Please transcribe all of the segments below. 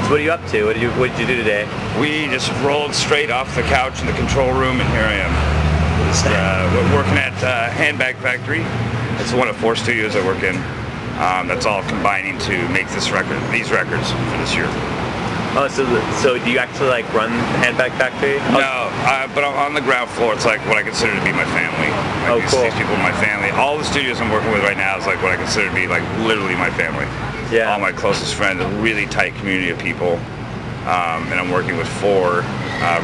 So what are you up to? What did you do today? We just rolled straight off the couch in the control room, and here I am. Just working at Handbag Factory. It's one of 4 studios I work in. That's all combining to make these records for this year. Oh, so do you actually like run the Handbag Factory? No, but on the ground floor, it's like what I consider to be my family. Like cool. These people in my family. All the studios I'm working with right now is like what I consider to be like literally my family. Yeah. All my closest friends, a really tight community of people. And I'm working with 4,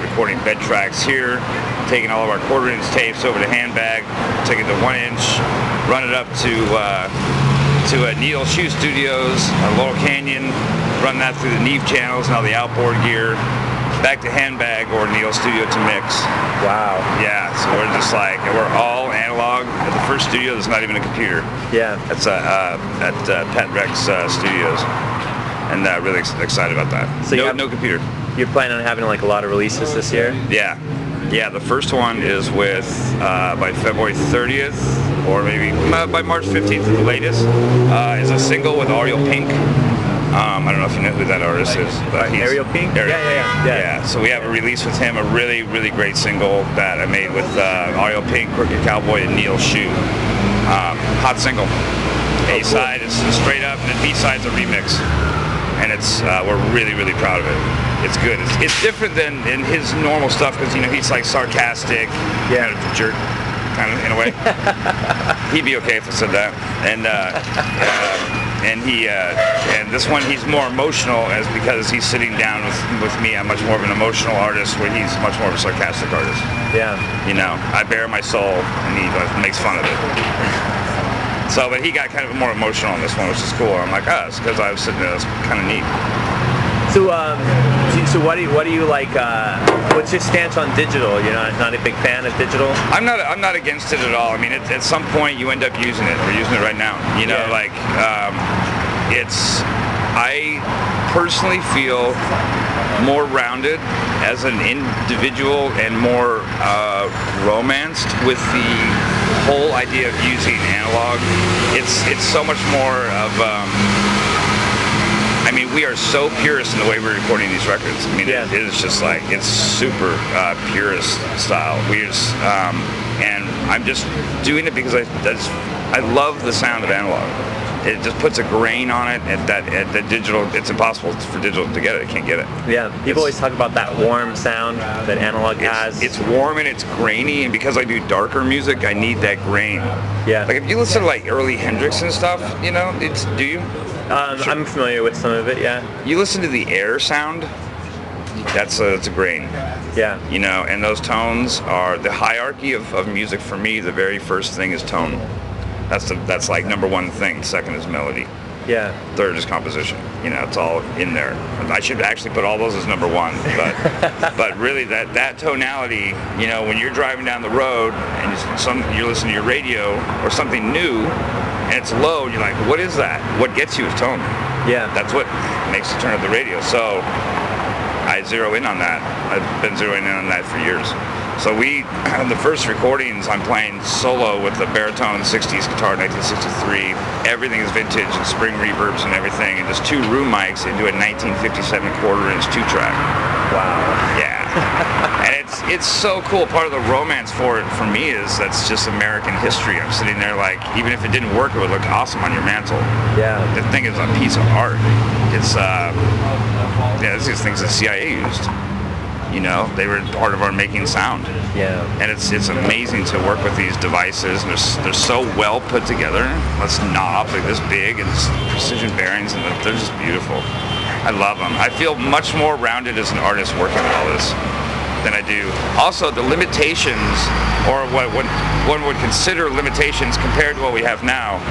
recording bed tracks here, taking all of our 1/4-inch tapes over to Handbag, taking the 1-inch, run it up to Needle Shoe Studios, Laurel Canyon, run that through the Neve channels and all the outboard gear, back to Handbag or Needle Studio to mix. Wow. Yeah, so we're just like, we're all analog. At the first studio, there's not even a computer. Yeah. That's at Pat Rex Studios, and really excited about that. So no computer. You're planning on having like a lot of releases this year? Yeah. Yeah, the first one is with, by Februariary 30th, or maybe by March 15th at the latest, is a single with Ariel Pink. I don't know if you know who that artist is. But Ariel Pink? Yeah. So we have a release with him, a really, really great single that I made with Ariel Pink, Crooked Cowboy, and Neil Shoe. Hot single. A-side is straight up, and then B-side's a remix. And it's we're really, really proud of it. It's good. It's different than in his normal stuff because he's like sarcastic, kind of a jerk, kind of in a way. He'd be okay if I said that. And this one he's more emotional, as because he's sitting down with me. I'm much more of an emotional artist, where he's much more of a sarcastic artist. Yeah. I bare my soul, and he makes fun of it. So, but he got kind of more emotional on this one, which is cool. I'm like, it's because I was sitting there. That's kind of neat. So what do you like? What's your stance on digital? You're not a big fan of digital? I'm not against it at all. I mean, at some point you end up using it. We're using it right now. I personally feel more rounded as an individual and more romanced with the whole idea of using analog. It's so much more of. I mean, we are so purist in the way we're recording these records. I mean, it is just like, it's super purist style. And I'm just doing it because I love the sound of analog. It just puts a grain on it, and that digital, it's impossible for digital to get it. It can't get it. Yeah, people always talk about that warm sound that analog has. It's warm and it's grainy, and because I do darker music, I need that grain. Yeah. Like if you listen to like early Hendrix and stuff, do you? Sure. I'm familiar with some of it, yeah. You listen to the air sound, that's a grain. Yeah. And those tones are the hierarchy of music for me. The very first thing is tone. That's like number 1 thing. Second is melody. Yeah. Third is composition. It's all in there. I should actually put all those as number 1, but really that tonality. When you're driving down the road and you're listening to your radio or something new, and it's low, you're like, what is that? What gets you is tone. Yeah. That's what makes you turn up the radio. So I zero in on that. I've been zeroing in on that for years. So the first recordings, I'm playing solo with the baritone 60s guitar, 1963. Everything is vintage and spring reverbs and everything, and just 2 room mics into a 1957 1/4-inch 2-track. Wow. Yeah. And it's so cool. Part of the romance for me is that's just American history. I'm sitting there like, even if it didn't work, it would look awesome on your mantle. Yeah. The thing is a piece of art. It's it's just things the CIA used. They were part of our making sound. Yeah. And it's amazing to work with these devices. And they're so well put together. This knob like this big, and precision bearings, and they're just beautiful. I love them. I feel much more rounded as an artist working with all this than I do. Also, the limitations, or what one would consider limitations compared to what we have now.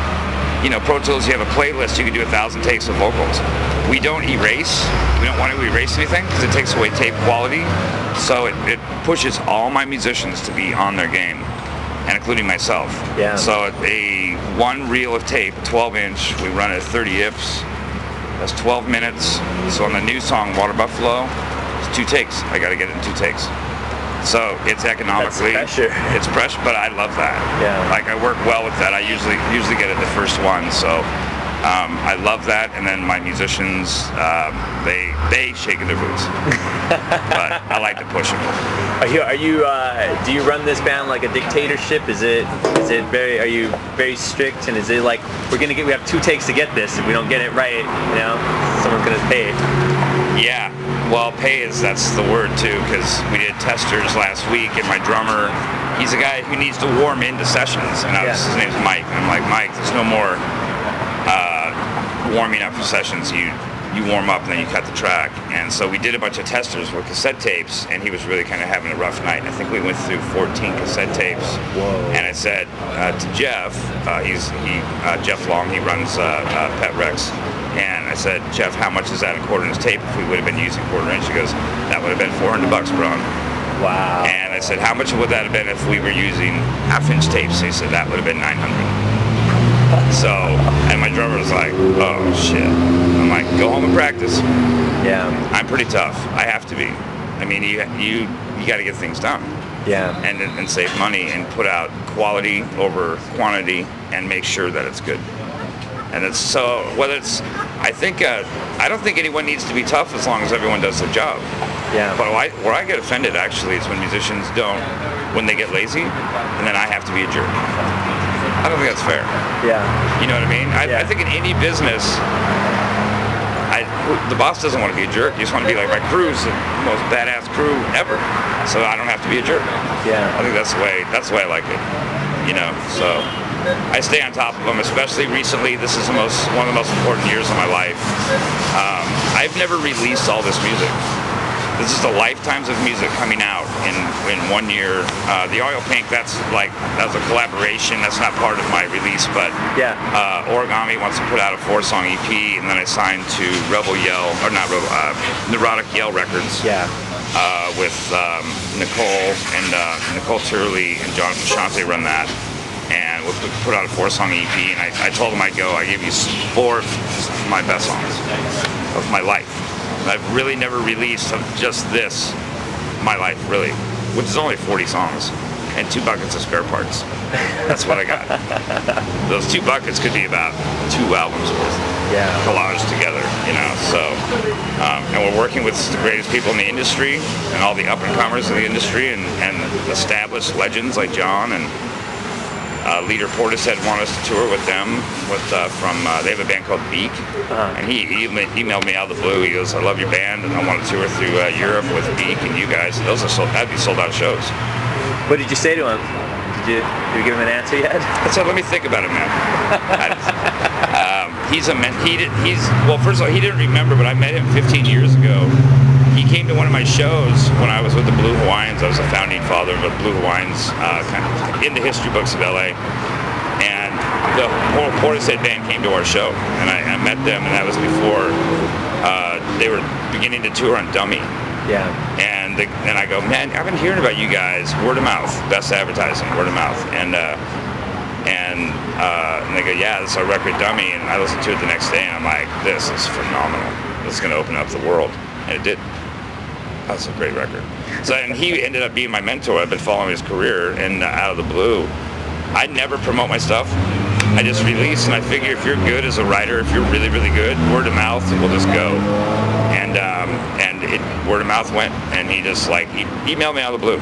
Pro Tools, you have a playlist, you can do 1,000 takes of vocals. We don't erase. We don't want to erase anything because it takes away tape quality. So it pushes all my musicians to be on their game, and including myself. Yeah. So a 1 reel of tape, 12-inch, we run at 30 IFs. That's 12 minutes. So on the new song, Water Buffalo, it's 2 takes. I got to get it in 2 takes. So it's economically, it's pressure, but I love that. Yeah. Like I work well with that. I usually get it the first one. So I love that, and then my musicians, they shaking their boots, but I like to push them. Are you do you run this band like a dictatorship? Is it very? Are you very strict? And is it like we have 2 takes to get this? If we don't get it right, you know, someone's gonna pay. Yeah, well, that's the word too, because we did testers last week, and my drummer, he's a guy who needs to warm into sessions, and his name's Mike, and I'm like, Mike, there's no more warming up for sessions. You warm up and then you cut the track. And so we did a bunch of testers with cassette tapes, and he was really kind of having a rough night. And I think we went through 14 cassette tapes. Whoa. And I said to Jeff, Jeff Long, he runs Pet Rex, and I said, Jeff, how much is that a quarter-inch tape if we would have been using quarter-inch? He goes, that would have been $400, Bron. Wow. And I said, how much would that have been if we were using half-inch tapes? He said, that would have been $900. So, and my drummer was like, oh shit. I'm like, go home and practice. Yeah. I'm pretty tough. I have to be. I mean, you got to get things done. Yeah. And save money and put out quality over quantity and make sure that it's good. And it's so, I don't think anyone needs to be tough as long as everyone does their job. Yeah. But where I get offended actually is when musicians when they get lazy, and then I have to be a jerk. I don't think that's fair. Yeah. You know what I mean? I think in any business, the boss doesn't want to be a jerk. You just want to be like, my crew's the most badass crew ever, so I don't have to be a jerk. Yeah. I think that's the way I like it. You know, so I stay on top of them, especially recently. This is one of the most important years of my life. I've never released all this music. This is the lifetimes of music coming out in 1 year. The Oil Pink, that's a collaboration. That's not part of my release, but Origami wants to put out a 4-song EP, and then I signed to Neurotic Yell Records. Yeah. With Nicole and Nicole Turley and Jonathan Shante run that, and we'll put out a 4-song EP. And I told them I gave you 4 of my best songs of my life. I've really never released of just this, my life, really, which is only 40 songs and 2 buckets of spare parts. That's what I got. Those 2 buckets could be about 2 albums worth collaged together, you know. So, and we're working with the greatest people in the industry and all the up-and-comers in the industry and established legends like John and Leader Portishead wanted us to tour with them. They have a band called Beak, and he emailed me out of the blue. He goes, "I love your band, and I want to tour through Europe with Beak and you guys." That'd be sold out shows. What did you say to him? Did you give him an answer yet? I said, "Let me think about it, man." Well, first of all, he didn't remember, but I met him 15 years ago. He came to one of my shows when I was with the Blue Hawaiians. I was a founding father of the Blue Hawaiians, kind of in the history books of LA. And the whole Portishead band came to our show, and I met them, and that was before they were beginning to tour on Dummy. Yeah. And I go, man, I've been hearing about you guys, word of mouth, best advertising, word of mouth. And they go, yeah, this is our record Dummy. And I listened to it the next day, and I'm like, this is phenomenal. This is going to open up the world. And it did. That's a great record. So, and he ended up being my mentor. I've been following his career, and out of the blue, I never promote my stuff. I just release, and I figure if you're good as a writer, if you're really, really good, word of mouth will just go. And word of mouth went, and he emailed me out of the blue.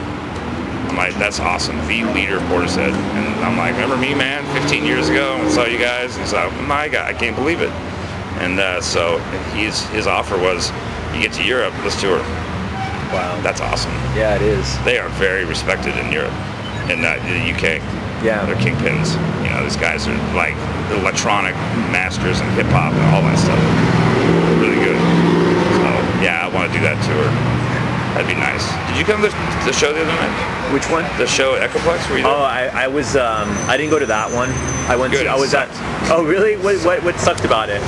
I'm like, that's awesome. The Leader Portishead. And I'm like, remember me, man? 15 years ago, I saw you guys. And he's like, oh my God, I can't believe it. And so his offer was, you get to Europe, let's tour. Wow. That's awesome. Yeah, it is. They are very respected in Europe, in the UK. Yeah. They're kingpins. You know, these guys are like the electronic masters and hip hop and all that stuff. Really good. So, yeah, I want to do that tour. That'd be nice. Did you come to the show the other night? Which one? The show at Echoplex? Were you there? Oh, I was. I didn't go to that one. I went. Good, I was at. Oh, really? What sucked about it?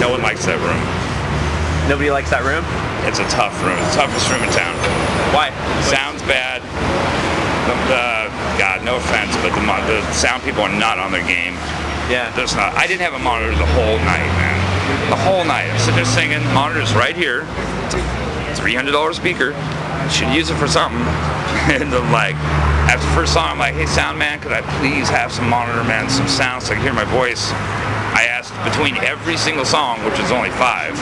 No one likes that room. Nobody likes that room? It's a tough room. It's the toughest room in town. Why? Sounds bad. God, no offense, but the sound people are not on their game. Yeah. There's not. I didn't have a monitor the whole night, man. The whole night. I'm sitting there singing. Monitor's right here. $300 speaker. Should use it for something. And then, like, after the first song, I'm like, hey, sound man, could I please have some monitor, man, some sound so I can hear my voice? I asked between every single song, which is only 5.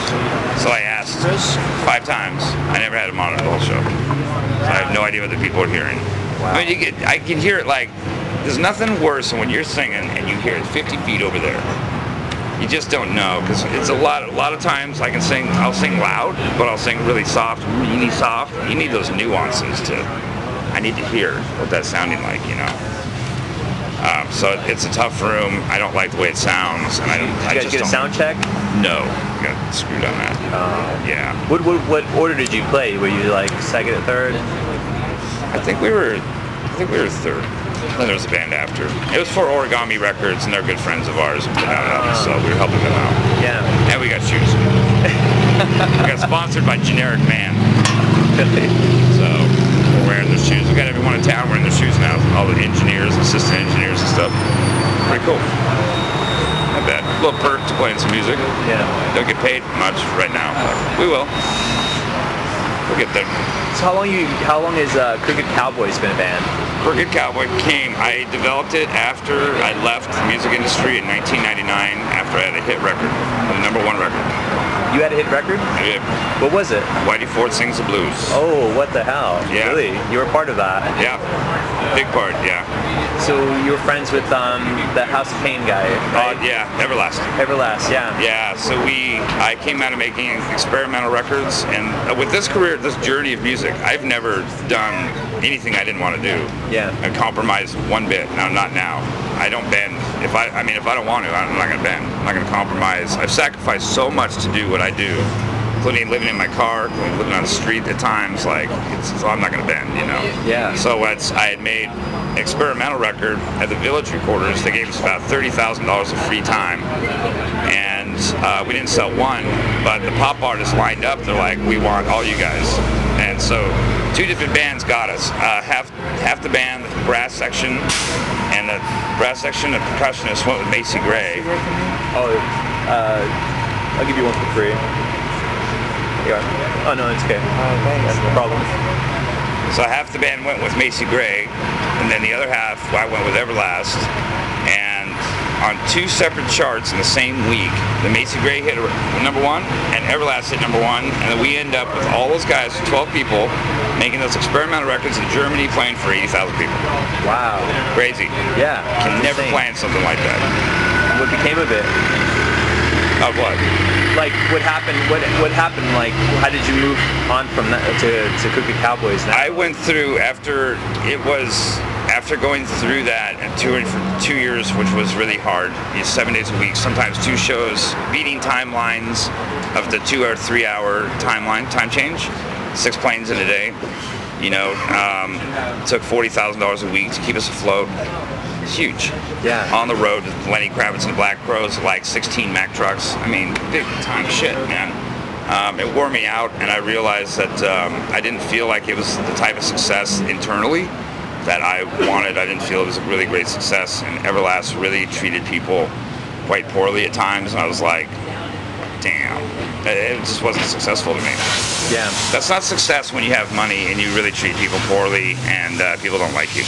So I asked 5 times. I never had to monitor the whole show. So I have no idea what the people are hearing. Wow. I mean, I can hear it like, there's nothing worse than when you're singing and you hear it 50 feet over there. You just don't know, because it's a lot of times I'll sing loud, but I'll sing really soft. You need those nuances I need to hear what that's sounding like, you know. So it's a tough room. I don't like the way it sounds, and I just get a sound check? No, I got screwed on that. Yeah. What order did you play? Were you like second or third? I think we were third. Then there was a band after. It was for Origami Records, and they're good friends of ours and put out albums, so we were helping them out. Yeah. And we got shoes. We got sponsored by Generic Man. So we're wearing their shoes. We got everyone in town wearing their shoes now. All the engineers, assistant engineers and stuff. Pretty cool. Not bad. A little perk to playing some music. Yeah. Don't get paid much right now, but we will. We'll get there. So how long has Crooked Cowboys been a band? Crooked Cowboy I developed it after I left the music industry in 1999 after I had a hit record, the #1 record. You had a hit record? I did. What was it? Whitey Ford Sings the Blues. Oh, what the hell? Yeah. Really? You were part of that? Yeah. Big part, yeah. So you were friends with the House of Pain guy, right? Yeah, Everlast. Everlast, yeah. Yeah, so I came out of making experimental records, and with this career, this journey of music, I've never done anything I didn't want to do. Yeah. And compromise one bit. No, not now. I don't bend. If I don't want to, I'm not going to bend. I'm not going to compromise. I've sacrificed so much to do what I do, including living in my car, living on the street at times. So I'm not going to bend, you know. Yeah. So I had made an experimental record at the Village Recorders. They gave us about $30,000 of free time, and we didn't sell one. But the pop artists lined up. They're like, "We want all you guys." And so 2 different bands got us. Half the band, the brass section, and the brass section, the percussionist went with Macy Gray. Oh, I'll give you one for free. Yeah. Oh no, it's okay. That's no problem. So half the band went with Macy Gray, and then the other half I went with Everlast. And on 2 separate charts in the same week, the Macy Gray hit #1 and Everlast hit #1, and then we end up with all those guys, 12 people, making those experimental records in Germany, playing for 80,000 people. Wow. Crazy. Yeah. Can never insane. plan something like that. What became of it? Of what? Like, what happened? What happened? Like, how did you move on from that to Crooked Cowboys now? I went through after going through that and touring for 2 years, which was really hard. 7 days a week, sometimes 2 shows, beating timelines of the 2 or 3 hour time change, 6 planes in a day. You know, took $40,000 a week to keep us afloat. It's huge. Yeah. On the road with Lenny Kravitz and the Black Crowes, like 16 Mack trucks. I mean, big time shit, man. It wore me out, and I realized that I didn't feel like it was the type of success internally that I wanted. I didn't feel it was a really great success, and Everlast really treated people quite poorly at times, and I was like, damn, it just wasn't successful to me. Yeah. That's not success when you have money and you really treat people poorly and people don't like you.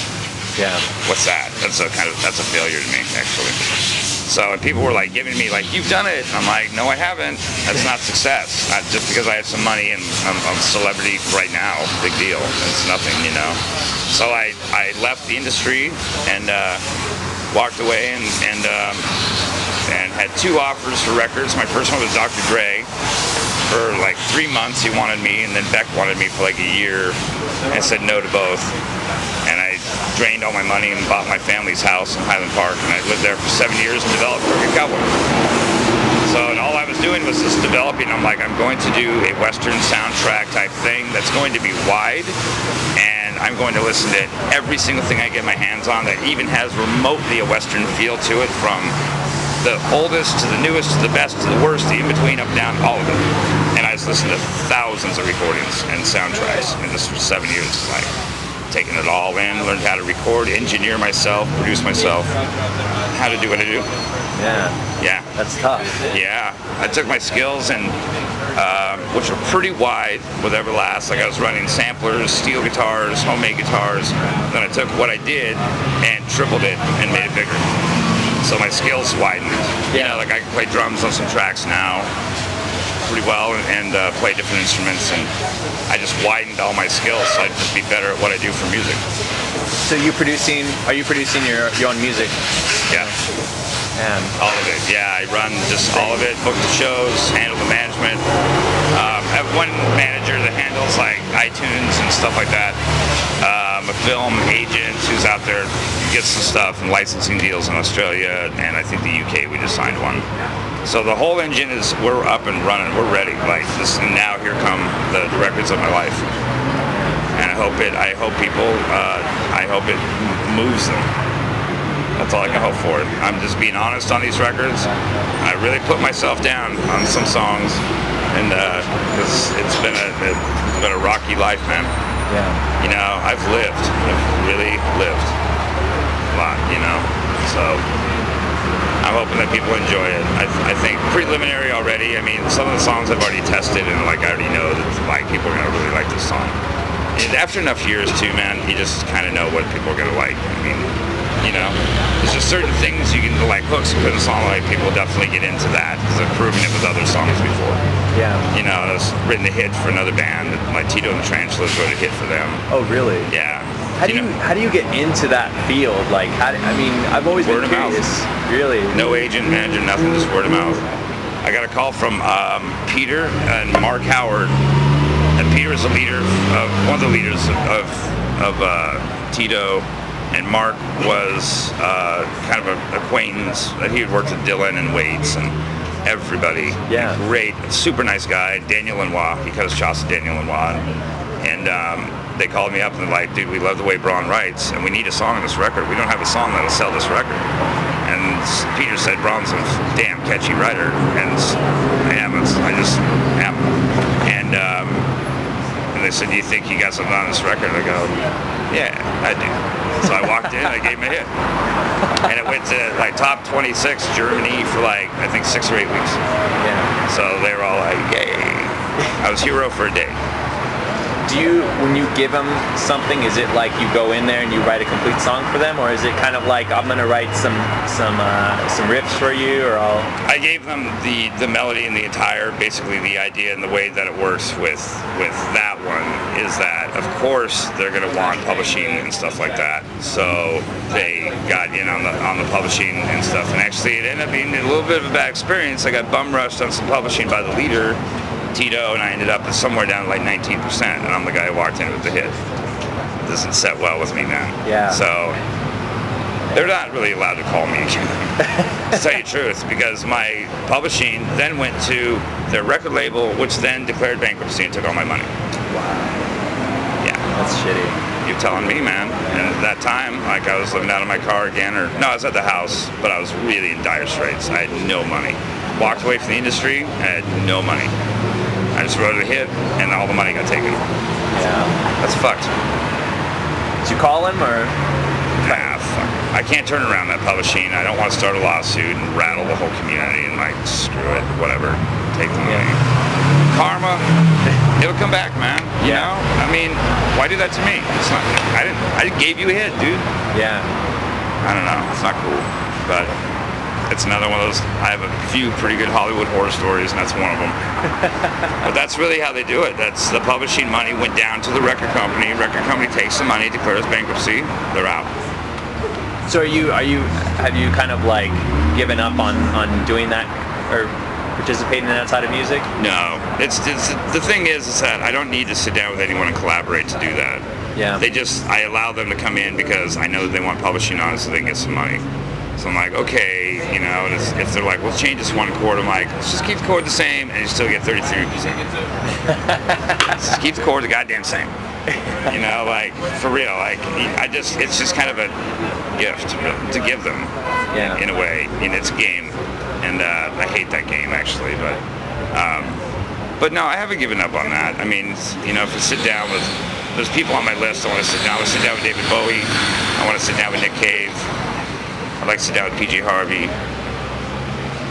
Yeah. What's that? That's a failure to me, actually. So and people were like giving me like, you've done it. And I'm like, no, I haven't. That's not success. Not just because I have some money and I'm a celebrity right now. Big deal. It's nothing, you know. So I left the industry and walked away and had 2 offers for records. My first one was Dr. Dre. For like 3 months he wanted me, and then Beck wanted me for like a year, and I said no to both. And I drained all my money and bought my family's house in Highland Park, and I lived there for 7 years and developed Crooked Cowboy. So and all I was doing was just developing. I'm like, I'm going to do a Western soundtrack type thing that's going to be wide, and I'm going to listen to every single thing I get my hands on that even has remotely a Western feel to it, from the oldest to the newest to the best to the worst, the in-between, up, down, all of it. And I just listened to thousands of recordings and soundtracks in this for 7 years. Like, taking it all in, learned how to record, engineer myself, produce myself, how to do what I do. Yeah. Yeah. That's tough. Yeah. I took my skills and which were pretty wide with Everlast. Like, I was running samplers, steel guitars, homemade guitars. Then I took what I did and tripled it and made it bigger. So my skills widened. You know, like I can play drums on some tracks now pretty well and play different instruments, and I just widened all my skills so I'd just be better at what I do for music. So are you producing your own music? Yeah. All of it. Yeah, I run just all of it, book the shows, handle the management. I have one manager that handles like iTunes and stuff like that. A film agent who's out there gets the stuff and licensing deals in Australia, and I think the UK we just signed one. So the whole engine is, we're up and running, we're ready. Like this, and now here come the records of my life. And I hope it moves them. That's all I can hope for. I'm just being honest on these records. I really put myself down on some songs, and because it's been a rocky life, man. Yeah. You know, I've really lived a lot. You know, so I'm hoping that people enjoy it. I think preliminary already. I mean, some of the songs I've already tested, and like I already know that like people are gonna really like this song. And after enough years too, man, you just kind of know what people are gonna like. I mean, you know, there's just certain things you can, like hooks you put in a song, like people definitely get into that because I've proven it with other songs before. Yeah. You know, I was written a hit for another band, like Tito and the Tarantulas wrote a hit for them. Oh, really? Yeah. How do you get into that field? Like, I mean, I've always been curious. Really? No agent, manager, nothing, just word of mouth. I got a call from Peter and Mark Howard. And Peter is the leader, one of the leaders of Tito. And Mark was kind of an acquaintance. He had worked with Dylan and Waits and everybody. Yeah. Great, super nice guy. Daniel Lanois. He cut his chops to Daniel Lanois. And they called me up and they're like, dude, we love the way Bron writes, and we need a song on this record. We don't have a song that'll sell this record. And Peter said, Bron's a damn catchy writer. And I just am. And they said, do you think you got something on this record? I go, yeah, I do. So I walked in, I gave him a hit. And it went to like top 26 Germany for like, I think 6 or 8 weeks. Yeah. So they were all like, yay. I was hero for a day. When you give them something, is it like you go in there and you write a complete song for them, or is it kind of like I'm gonna write some riffs for you, or I gave them the melody and the entire, basically the idea, and the way that it works with that one is that of course they're gonna want publishing and stuff like that. So they got in on the publishing and stuff, and actually it ended up being a little bit of a bad experience. I got bum rushed on some publishing by the leader, Tito, and I ended up somewhere down to like 19%, and I'm the guy who walked in with the hit. It doesn't set well with me, man. Yeah. So they're not really allowed to call me again, to tell you the truth, because my publishing then went to their record label, which then declared bankruptcy and took all my money. Wow. Yeah. That's shitty. You're telling me, man. And at that time, like I was living out of my car again, I was at the house, but I was really in dire straits. I had no money. Walked away from the industry, I had no money. I just wrote a hit, and all the money got taken. Yeah. That's fucked. Did you call him, or? Nah, fuck. I can't turn around that publishing. I don't want to start a lawsuit and rattle the whole community and like, screw it, whatever. Take the money. Karma, it'll come back, man. You know? I mean, why do that to me? It's not. I gave you a hit, dude. Yeah. I don't know. It's not cool, but it's another one of those. I have a few pretty good Hollywood horror stories, and that's one of them. But that's really how they do it. That's the publishing money went down to the record company. Record company takes the money, declares bankruptcy. They're out. So have you kind of like given up on doing that or participating in that side of music? No. It's the thing is that I don't need to sit down with anyone and collaborate to do that. Yeah. I allow them to come in because I know that they want publishing on it so they can get some money. So I'm like, okay, you know, and if they're like, well, change this one chord, I'm like, let's just keep the chord the same, and you still get 33%. Just keep the chord the goddamn same. You know, like, for real, like, it's just kind of a gift to give them, in a way. I mean, it's a game, and I hate that game, actually, but no, I haven't given up on that. I mean, you know, if I sit down with, there's people on my list I want to sit down. I want to sit down with David Bowie. I want to sit down with Nick Cave. I'd like to sit down with PJ Harvey,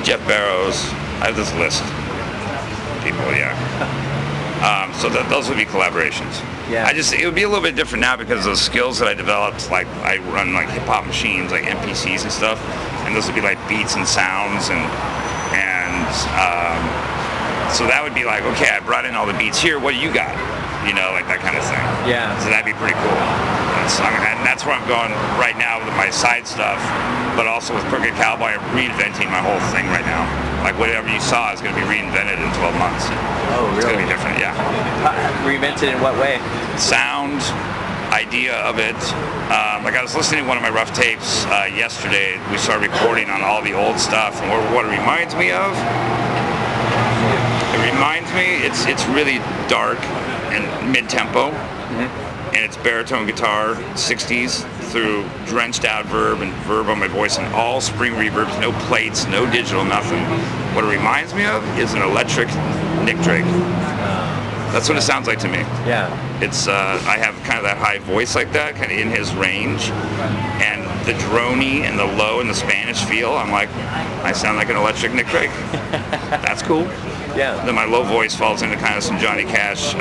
Jeff Barrows. I have this list of people, yeah. So those would be collaborations. Yeah. It would be a little bit different now because of those skills that I developed. Like I run like hip hop machines, like MPCs and stuff, and those would be like beats and sounds and so that would be like, okay, I brought in all the beats here. What do you got? You know, like that kind of thing. Yeah. So that'd be pretty cool. And that's where I'm going right now with my side stuff, but also with Crooked Cowboy, I'm reinventing my whole thing right now. Like whatever you saw is going to be reinvented in 12 months. Oh, really? It's going to be different, yeah. Reinvented in what way? Sound, idea of it. Like I was listening to one of my rough tapes yesterday. We started recording on all the old stuff, and what it reminds me of, it's really dark and mid-tempo, and it's baritone guitar, 60s, through drenched out verb and verb on my voice, and all spring reverbs, no plates, no digital, nothing. What it reminds me of is an electric Nick Drake. That's what it sounds like to me. Yeah. It's I have kind of that high voice like that, kind of in his range, and the droney and the low and the Spanish feel. I'm like, I sound like an electric Nick Drake. That's cool. Yeah. Then my low voice falls into kind of some Johnny Cash,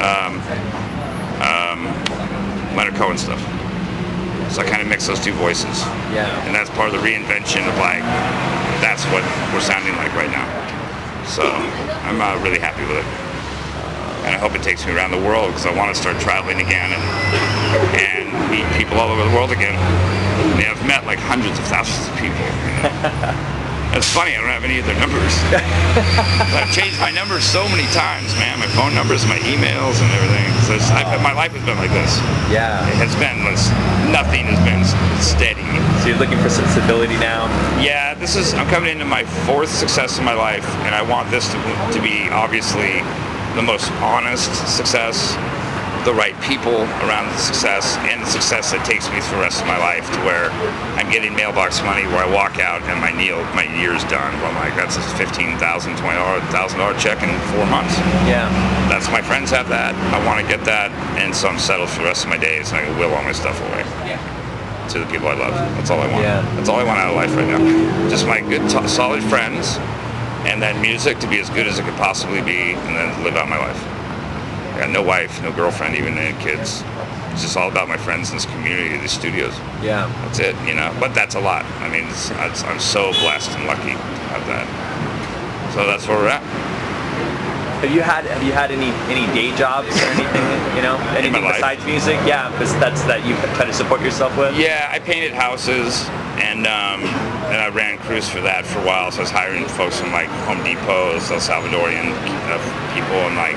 Leonard Cohen stuff. So I kind of mix those two voices. Yeah. And that's part of the reinvention of like, that's what we're sounding like right now. So I'm really happy with it. And I hope it takes me around the world because I want to start traveling again and meet people all over the world again. I mean, I've met like hundreds of thousands of people. You know? It's funny, I don't have any of their numbers. I've changed my numbers so many times, man. My phone numbers, my emails, and everything. So my life has been like this. Yeah. It has been, nothing has been steady. So you're looking for some stability now? Yeah, I'm coming into my 4th success in my life, and I want this to be obviously the most honest success, the right people around the success, and the success that takes me through the rest of my life to where I'm getting mailbox money where I walk out and my year's done. Well, I'm like, that's a $15,000, $20,000 check in 4 months. Yeah. That's my friends have that. I want to get that, and so I'm settled for the rest of my days, and I will all my stuff away to the people I love. That's all I want. Yeah. That's all I want out of life right now. Just my good, solid friends, and then music to be as good as it could possibly be, and then live out my life. I got no wife, no girlfriend, even any kids. It's just all about my friends in this community, these studios. Yeah. That's it, you know. But that's a lot. I mean, I'm so blessed and lucky to have that. So that's where we're at. Have you had any day jobs or anything? You know, anything besides music? Yeah, because that you try to support yourself with. Yeah, I painted houses, and I ran crews for that for a while. So I was hiring folks from like Home Depot, El Salvadorian people, and like.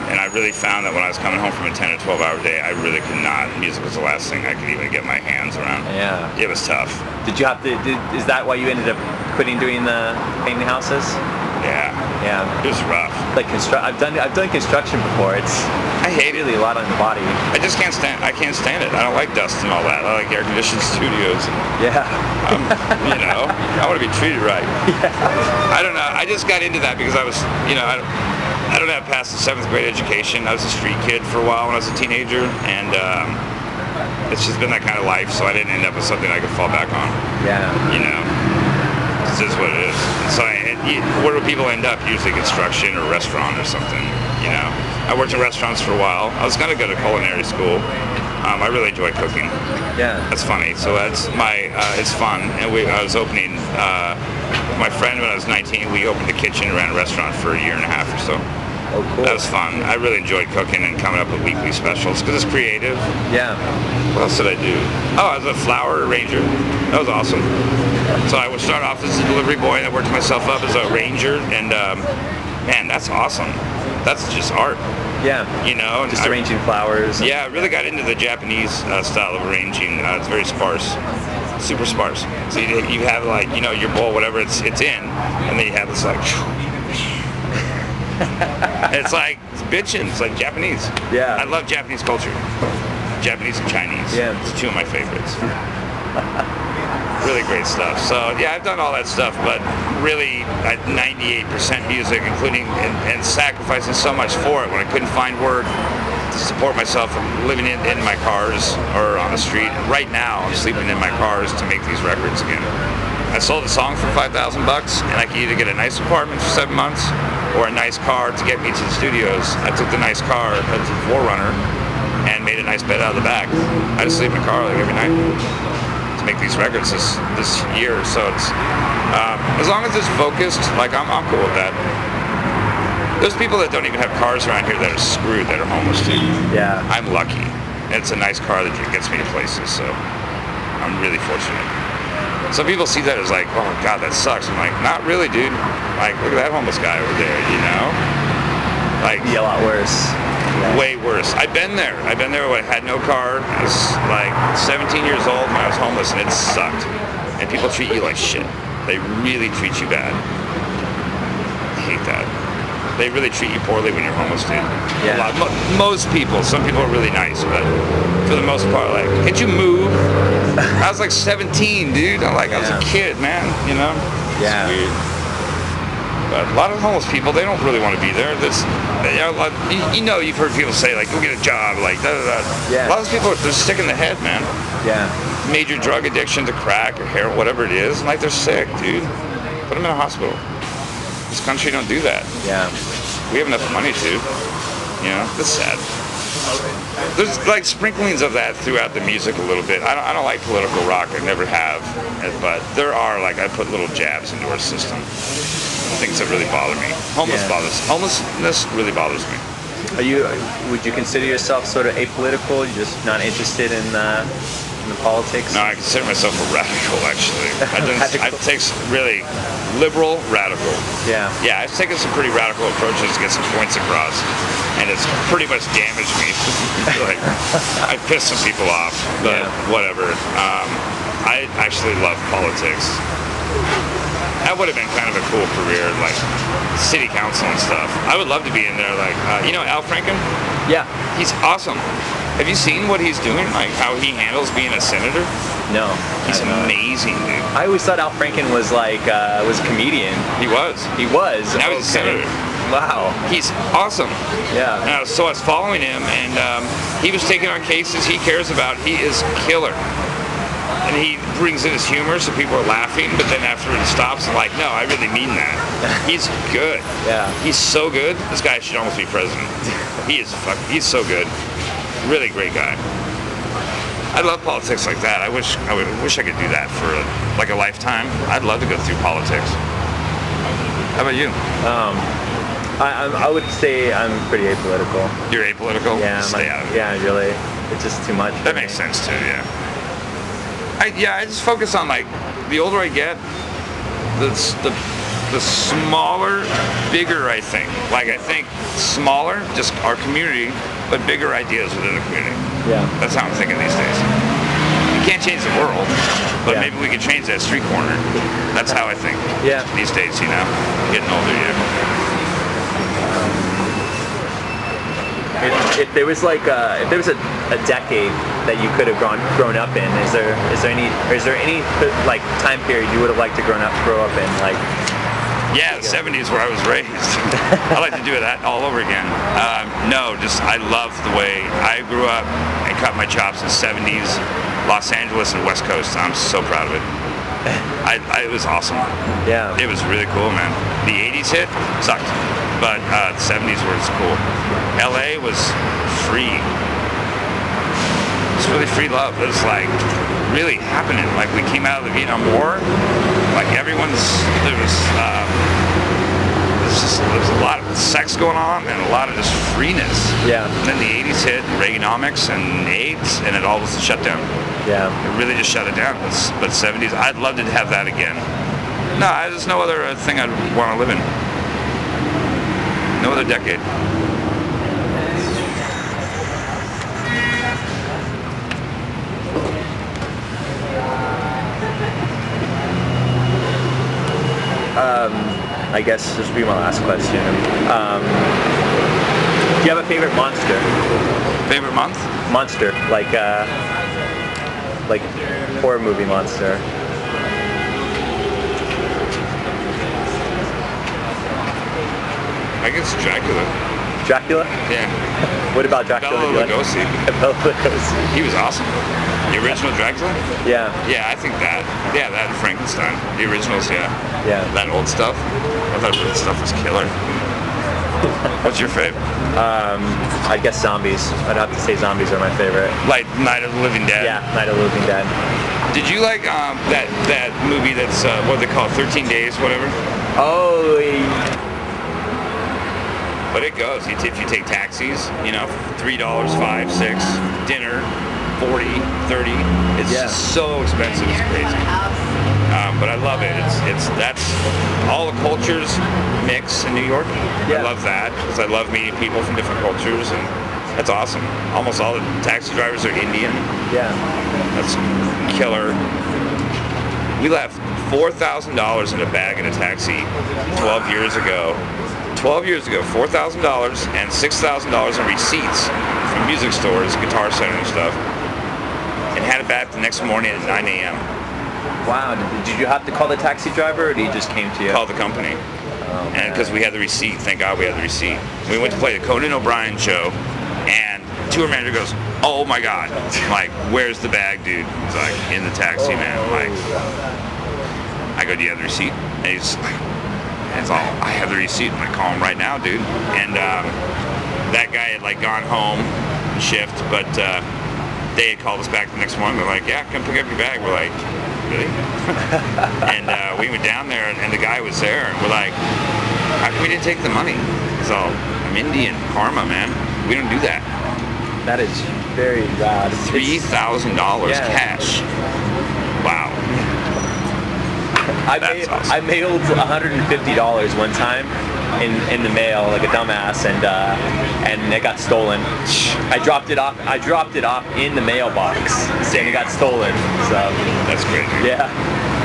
And I really found that when I was coming home from a 10 or 12 hour day, I really could not. Music was the last thing I could even get my hands around. Yeah. It was tough. Did you have to, is that why you ended up quitting doing the painting houses? Yeah. Yeah. It was rough. Like I've done construction before. I hate really a lot on the body. I can't stand it. I don't like dust and all that. I like air conditioned studios. Yeah. You know, I want to be treated right. Yeah. I don't know. I just got into that because I was, you know, I don't have past the 7th grade education. I was a street kid for a while when I was a teenager, and it's just been that kind of life, so I didn't end up with something I could fall back on. Yeah. You know, it's just what it is. So where do people end up? Usually construction or restaurant or something, you know. I worked in restaurants for a while. I was going to go to culinary school. I really enjoy cooking. Yeah. That's funny. So that's it's fun. And I was opening, my friend when I was 19, we opened a kitchen and ran a restaurant for a year and a half or so. Oh, cool. That was fun. I really enjoyed cooking and coming up with weekly specials because it's creative. Yeah. What else did I do? Oh, I was a flower arranger. That was awesome. So I would start off as a delivery boy and I worked myself up as a ranger, and man, that's awesome. That's just art. Yeah. You know? Just arranging flowers. Yeah, I really got into the Japanese style of arranging. It's very sparse. Super sparse. So you have like, you know, your bowl, whatever it's in, and then you have this like, it's like, it's bitchin', it's like Japanese. Yeah. I love Japanese culture. Japanese and Chinese. Yeah. It's 2 of my favorites. Really great stuff. So yeah, I've done all that stuff, but really at 98% music, including and sacrificing so much for it when I couldn't find work to support myself from living in my cars or on the street. And right now, I'm sleeping in my cars to make these records again. I sold a song for $5,000, and I could either get a nice apartment for 7 months or a nice car to get me to the studios. I took the nice car, that's a 4Runner, and made a nice bed out of the back. I just sleep in the car like every night to make these records this year. So it's as long as it's focused, like I'm cool with that. There's people that don't even have cars around here that are screwed, that are homeless too. Yeah. I'm lucky. It's a nice car that gets me to places, so I'm really fortunate. Some people see that as like, oh God, that sucks. I'm like, not really, dude. Like, look at that homeless guy over there, you know? Like, Be a lot worse. way worse. I've been there. I've been there when I had no car. I was like 17 years old when I was homeless, and it sucked. And people treat you like shit. They really treat you bad. I hate that. They really treat you poorly when you're homeless, dude. Yeah. Most people. Some people are really nice, but for the most part, like, can't you move? I was like 17, dude. I was a kid, man. You know? Yeah. It's weird. But a lot of homeless people, they don't really want to be there. You've heard people say, like, go get a job, like, da da da. Yeah. A lot of people, they're sick in the head, man. Yeah. Major drug addiction to crack or heroin, whatever it is. And, like, they're sick, dude. Put them in a hospital. This country don't do that. Yeah. We have enough money to. You know, that's sad. There's like sprinklings of that throughout the music a little bit. I don't like political rock. I never have. But there are, like, I put little jabs into our system. Things that really bother me. Homelessness really bothers me. Would you consider yourself sort of apolitical? You're just not interested in the politics? No, I consider myself a radical, actually. I've taken really liberal, radical. Yeah. Yeah, I've taken some pretty radical approaches to get some points across, and it's pretty much damaged me. Like, I pissed some people off, but whatever. I actually love politics. That would have been kind of a cool career, like city council and stuff. I would love to be in there, like, Al Franken? Yeah. He's awesome. Have you seen what he's doing? Like, how he handles being a senator? No. He's amazing, dude. I always thought Al Franken was like, was a comedian. He was. He was? Now he's a senator. Wow. He's awesome. Yeah. So I was following him, and he was taking on cases he cares about. He is killer. And he brings in his humor, so people are laughing, but then after it stops, I'm like, no, I really mean that. He's good. Yeah. He's so good. This guy should almost be president. He's so good. Really great guy. I love politics like that. I wish I could do that for a lifetime. I'd love to go through politics. How about you? I would say I'm pretty apolitical. You're apolitical? Yeah. Stay out of it. Yeah, really. It's just too much. That makes sense too, yeah. I just focus on, like, the older I get, the smaller, bigger I think. Like, I think smaller, just our community, but bigger ideas within the community. Yeah. That's how I'm thinking these days. We can't change the world, but maybe we can change that street corner. That's how I think. Yeah. These days, getting older, If there was like a decade that you could have grown up in, is there any like time period you would have liked to grow up in, like? Yeah, the 70s where I was raised. I'd like to do that all over again. No, just I love the way I grew up and cut my chops in the 70s, Los Angeles and West Coast. I'm so proud of it. It was awesome. Yeah. It was really cool, man. The 80s hit sucked, but the 70s was cool. LA was free. It's really free love. It was like really happening. Like, we came out of the Vietnam War. Like, there was a lot of sex going on and a lot of just freeness. Yeah. And then the 80s hit, Reaganomics and AIDS, and it all was shut down. Yeah. It really just shut it down. But 70s, I'd love to have that again. No, there's no other thing I'd want to live in. No other decade. I guess this will be my last question. Do you have a favorite monster? Favorite month? Monster, like horror movie monster. I guess Dracula. Dracula? Yeah. What about Dracula? Bela Lugosi. Bela Lugosi. He was awesome. The original Dracula? Yeah. Yeah, I think that. Yeah, that and Frankenstein. The originals, yeah. Yeah. That old stuff. I thought that stuff was killer. What's your fave? I guess zombies. I'd have to say zombies are my favorite. Like Night of the Living Dead? Yeah, Night of the Living Dead. Did you like that movie that's, what they call it, 13 Days, whatever? Oh, But it goes. If you take taxis, you know, $3, $5, $6, dinner, 40, 30. It's just so expensive. It's crazy. But I love it. That's all the cultures mix in New York. I love that because I love meeting people from different cultures, and that's awesome. Almost all the taxi drivers are Indian. Yeah. That's killer. We left $4,000 in a bag in a taxi 12 years ago. 12 years ago, $4,000 and $6,000 in receipts from music stores, Guitar Center and stuff, and had it back the next morning at 9 a.m. Wow. Did you have to call the taxi driver, or he just came to you? Called the company. And because we had the receipt, thank God we had the receipt. We went to play the Conan O'Brien show, and tour manager goes, "Oh my God!" I'm like, "Where's the bag, dude?" He's like, "In the taxi, man." I'm like, I go, "Do you have the receipt?" And he's like, "It's all, I have the receipt." I'm like, "Call him right now, dude." And that guy had like gone home shift, but they had called us back the next morning. They're like, "Yeah, come pick up your bag." We're like, "Really?" And we went down there, and the guy was there, and we're like, "How come we didn't take the money?" He's all, "I'm Indian, karma, man. We don't do that." That is very rad. $3,000 cash. Wow. I mailed $150 one time in the mail, like a dumbass, and it got stolen. I dropped it off in the mailbox, and it got stolen. So that's crazy. Yeah,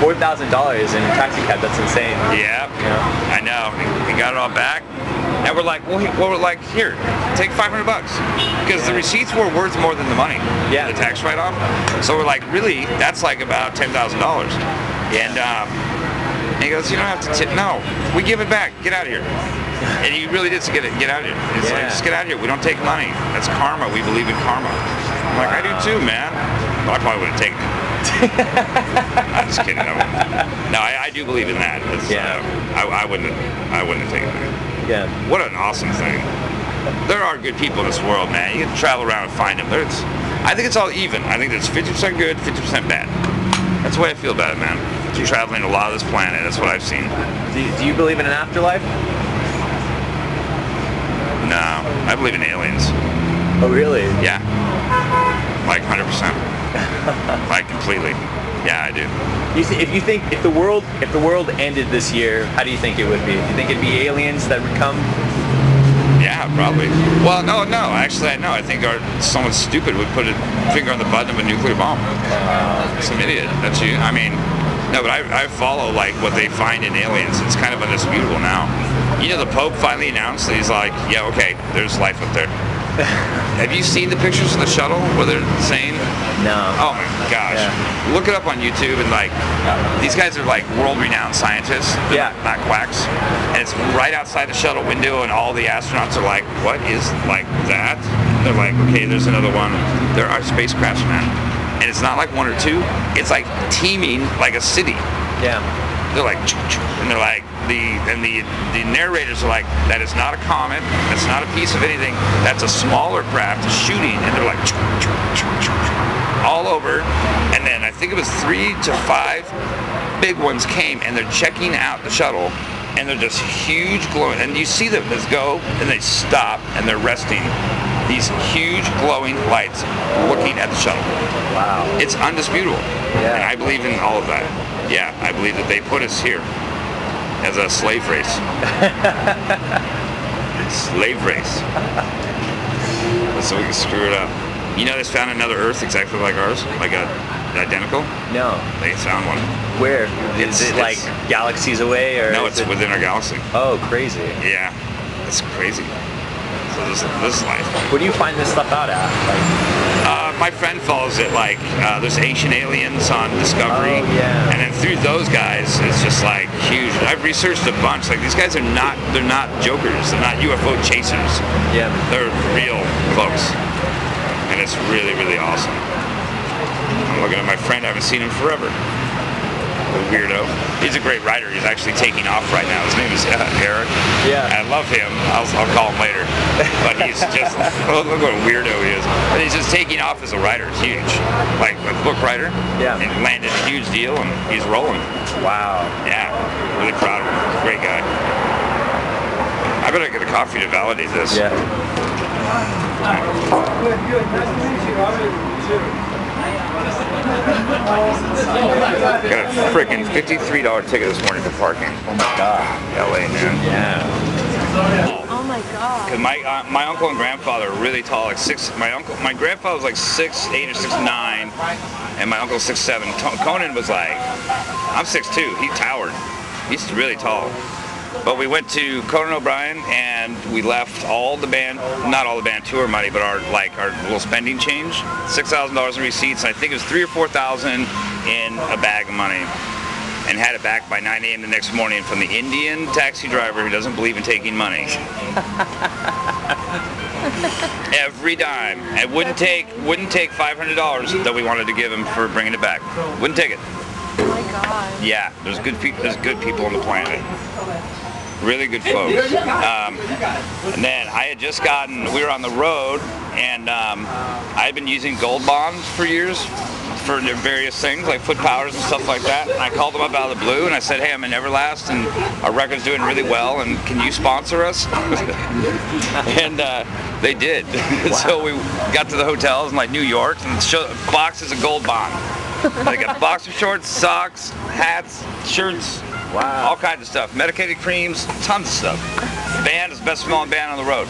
$4,000 in a taxi cab. That's insane. Yeah, I know. We got it all back, and we're like, well, we're like, here, take $500 because the receipts were worth more than the money. Yeah, the tax write-off. So we're like, really, that's like about $10,000. And he goes, "You don't have to tip." "No, we give it back. Get out of here." And he really did get out of here. It's like, "Just get out of here. We don't take money. That's karma. We believe in karma." I'm like, "I do too, man." Well, I probably wouldn't take it. I'm just kidding. No, I do believe in that. I wouldn't have taken that. Yeah. What an awesome thing. There are good people in this world, man. You can travel around and find them. I think it's all even. I think it's 50% good, 50% bad. That's the way I feel about it, man. Through traveling a lot of this planet, that's what I've seen. Do you believe in an afterlife? No, I believe in aliens. Oh, really? Yeah, like 100%. Like completely. Yeah, I do. If the world ended this year, how do you think it would be? Do you think it'd be aliens that would come? Yeah, probably. Well, no. Actually, no. I think someone stupid would put a finger on the button of a nuclear bomb. Some idiot. That's you. I mean, no, but I follow like what they find in aliens. It's kind of undisputable now. You know, the Pope finally announced that he's like, "Yeah, okay, there's life up there." Have you seen the pictures of the shuttle where they're saying? No. Oh my gosh. Yeah. Look it up on YouTube, and like these guys are like world-renowned scientists. They're not quacks. And it's right outside the shuttle window, and all the astronauts are like, "What is like that?" And they're like, "Okay, there's another one." There are spacecrafts, man. And it's not like one or two. It's like teeming like a city. Yeah. They're like, and they're like, the narrators are like, "That is not a comet. That's not a piece of anything. That's a smaller craft shooting." And they're like, all over. And then I think it was 3 to 5 big ones came, and they're checking out the shuttle, and they're just huge glowing. And you see them just go, and they stop, and they're resting. These huge glowing lights looking at the shuttle. Wow. It's undisputable. Yeah. And I believe in all of that. Yeah, I believe that they put us here as a slave race. Slave race. So we can screw it up. You know, they found another Earth exactly like ours? Like identical? No. They found one. Where? Is it like galaxies away? Or no, it's within our galaxy. Oh, crazy. Yeah, it's crazy. So this is life. Where do you find this stuff out at? My friend follows it, like, there's Ancient Aliens on Discovery. Oh, yeah. And then through those guys, it's just like huge. I've researched a bunch. Like, these guys they're not jokers. They're not UFO chasers. Yeah. They're real folks. And it's really, really awesome. I'm looking at my friend. I haven't seen him forever. the weirdo. He's a great writer. He's actually taking off right now. His name is Eric. Yeah. I love him. I'll call him later. But he's just, look what a weirdo he is. But he's just taking off as a writer. It's huge. Like a book writer. Yeah. And landed a huge deal, and he's rolling. Wow. Yeah. Really proud of him. Great guy. I better get a coffee to validate this. Yeah. Got a freaking $53 ticket this morning for parking. Oh my God. LA, man. Yeah. Oh my God. Because my uncle and grandfather are really tall, like my grandfather was like 6'8" or 6'9", and my uncle was 6'7". Conan was like, I'm 6'2". He towered. He's really tall. But we went to Conan O'Brien and we left all the band, not all the band tour money, but our little spending change, $6,000 in receipts. And I think it was $3,000 or $4,000 in a bag of money, and had it back by 9 a.m. the next morning from the Indian taxi driver who doesn't believe in taking money. Every dime. It wouldn't take $500 that we wanted to give him for bringing it back. Wouldn't take it. Oh my God. Yeah, there's good people on the planet. Really good folks. And then I had just we were on the road, and I'd been using gold bonds for years for various things, like foot powders and stuff like that. And I called them up out of the blue, and I said, hey, I'm in Everlast, and our record's doing really well, and can you sponsor us? And they did. Wow. So we got to the hotels in like New York, and boxes of gold bond. They got boxer shorts, socks, hats, shirts. Wow. All kinds of stuff. Medicated creams, tons of stuff. The band is the best smelling band on the road.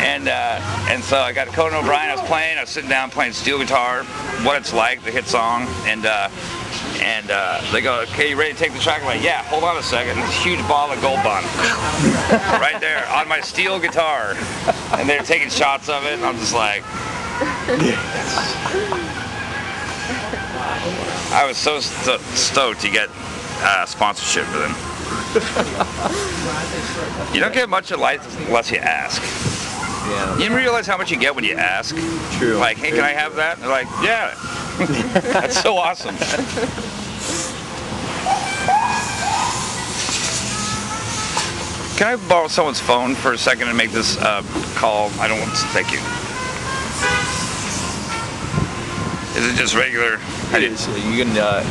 And so I got Conan O'Brien. I was sitting down playing steel guitar, What It's Like, the hit song, and they go, okay, you ready to take the track? I'm like, yeah, hold on a second. This huge bottle of Gold Bond right there on my steel guitar. And they're taking shots of it, and I'm just like, I was so stoked to get sponsorship for them. You don't get much in life unless you ask. Yeah. You didn't realize how much you get when you ask. True. Like, hey, can I have that? And they're like, yeah. That's so awesome. Can I borrow someone's phone for a second and make this call? I don't want to. Thank you. Is it just regular? It is. You can. The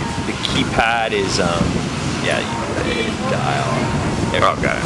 keypad is. Yeah. You dial. Oh, got it.